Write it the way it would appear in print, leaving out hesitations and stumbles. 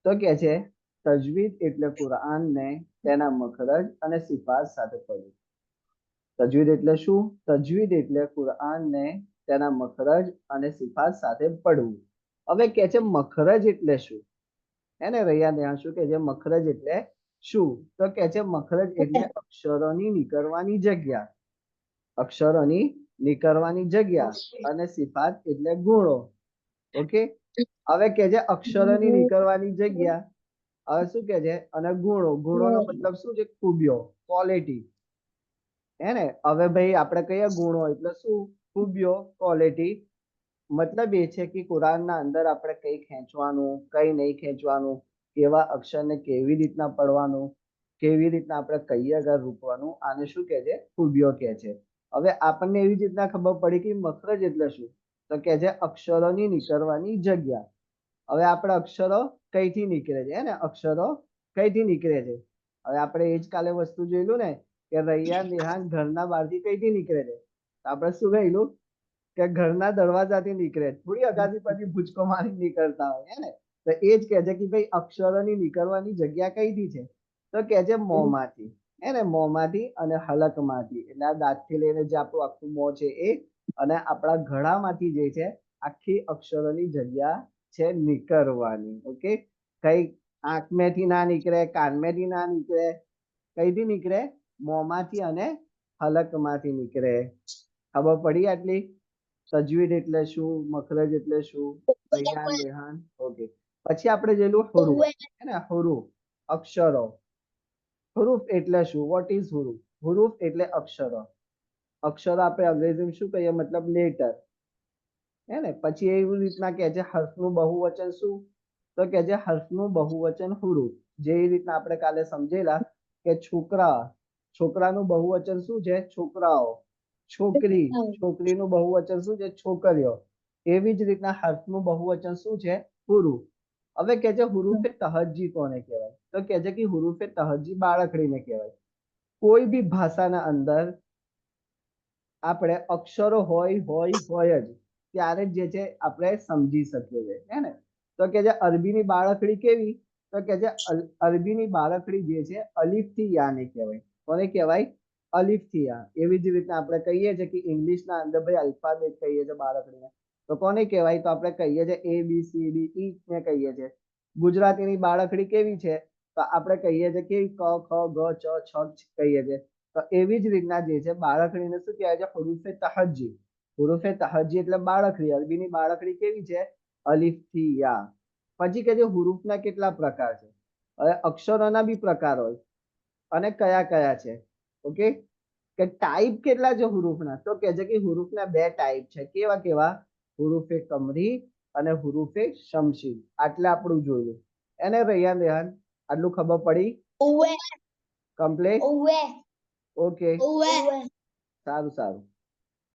તો કે છે તજવીદ એટલે કુરાનને તેના મખરજ અને સિફાત સાથે પડવું. તજવીદ એટલે શું? તજવીદ એટલે કુરાનને તેના મખરજ અને સિફાત સાથે પડવું. હવે કે છે મખરજ એટલે શું? એને રૈયા ત્યાં શું કે છે મખરજ એટલે શું? તો કે છે મખરજ એટલે અક્ષરોની નીકળવાની જગ્યા. અક્ષરોની નીકળવાની જગ્યા અને સિફાત એટલે ગુણો. ઓકે, હવે કે છે અક્ષરોની નીકળવાની જગ્યા. હવે શું કે છે અને ગુણો. ગુણોનો મતલબ શું છે? ખૂબીઓ, ક્વોલિટી. હે ને? હવે ભાઈ આપણે કહીએ ગુણો એટલે શું? ખૂબીઓ, ક્વોલિટી. મતલબ એ છે કે કુરાનના અંદર આપણે કઈ ખેંચવાનું, કઈ નહીં ખેંચવાનું, કેવા અક્ષરને કેવી રીતના પડવાનું, કેવી રીતના આપણે કઈ આગળ રૂપવાનું, આને શું કહે છે? ખૂબીઓ કહે છે. હવે આપણને એવી રીતના ખબર પડી કે મખરજ એટલે શું? તો કે છે અક્ષરોની નીકળવાની જગ્યા. હવે આપણે અક્ષરો કઈથી નીકળે છે? હે ને? અક્ષરો કઈથી નીકળે છે? હવે આપણે એ જ કાલે વસ્તુ જોયેલું ને કે રૈયા નેહાન ઘરના બહારથી કઈથી નીકળે છે? તો આપણે શું કહેલું કે ઘરના દરવાજાથી નીકળે. થોડી અગાસી પરથી ભૂચકો મારી નીકળતા હોય. હે ને? તો એ જ કહે છે કે ભાઈ અક્ષરોની નીકળવાની જગ્યા કઈથી છે? તો કે છે મોંમાંથી. હે ને? મોંમાંથી અને હલકમાંથી. એટલે આ દાંતથી લઈને જે આપણું આખું મોં છે એ, અને આપણા ગળામાંથી જે છે આખી અક્ષરોની જગ્યા છે નીકળવાની. ઓકે, કઈ આંખમેથી ના નીકળે, કાનમેથી ના નીકળે, કઈથી નીકળે? મોંમાંથી અને હલકમાંથી નીકળે. ખબર પડી આટલી? તજવીદ એટલે શું? મખરજ એટલે શું? રૈયાન રેહાન. ઓકે, પછી આપણે જોયેલું હુરૂફ. હે ને? હુરૂફ, અક્ષરો. હુરૂફ એટલે શું? What is હુરૂફ? હુરૂફ એટલે અક્ષરો. અક્ષરો આપણે અંગ્રેજીમાં શું કહીએ? મતલબ લેટર. હે ને? પછી એવી રીતના કહે છે હર્ફનું બહુવચન શું? તો કે છે હર્ફનું બહુવચન હુરૂફ. જે રીતના આપણે કાલે સમજેલા કે છોકરા, છોકરાનું બહુવચન શું છે? છોકરાઓ. છોકરી, છોકરીનું બહુવચન શું છે? છોકરીઓ. એવી જ રીતના હર્ફનું બહુવચન શું છે? હુરૂફ. હવે કે છે હુરૂફે તહજી કોને કહેવાય? તો કે છે કે હુરૂફે તહજી બાળકડીને કહેવાય. કોઈ બી ભાષાના અંદર આપણે અક્ષરો હોય જ ત્યારે જ જે છે આપણે સમજી શકીએ છીએ. હે ને? તો કે છે અરબીની બાળકડી કેવી? તો કે છે અરબીની બાળકડી જે છે અલીફથી યાને કહેવાય. કોને કહેવાય? અલીફથી યા. એવી જ રીતના આપણે કહીએ છીએ કે ઇંગ્લિશના અંદર ભાઈ અલ્ફાબેટ કહીએ છીએ બાળકડીને, તો કોને કહેવાય? તો આપણે કહીએ છીએ ABCD ને કહીએ છીએ. ગુજરાતીની બાળકડી કેવી છે? તો આપણે કહીએ છીએ કે ક ખ ગ ચ છ કહીએ છીએ. તો એવી જ રીતના જે છે બાળકડીને શું કહેવાય છે? હુરૂફે તહજી. હુરૂફે તહજી એટલે બાળકડી. અરબીની બાળકડી કેવી છે? અલીફથી યા. પછી કે છે હુરૂફના કેટલા પ્રકાર છે? હવે અક્ષરોના બી પ્રકાર હોય, અને કયા કયા છે? ઓકે, કે ટાઈપ કેટલા છે હુરૂફના? તો કે છે કે હુરૂફના બે ટાઈપ છે. કેવા કેવા? હુરૂફે કમરી અને હુરૂફે શમશી. આટલે આપણું જોયું. એને રૈયાન રેહાન આટલું ખબર પડી? કમ્પ્લીટ? ઓકે, સારું સારું.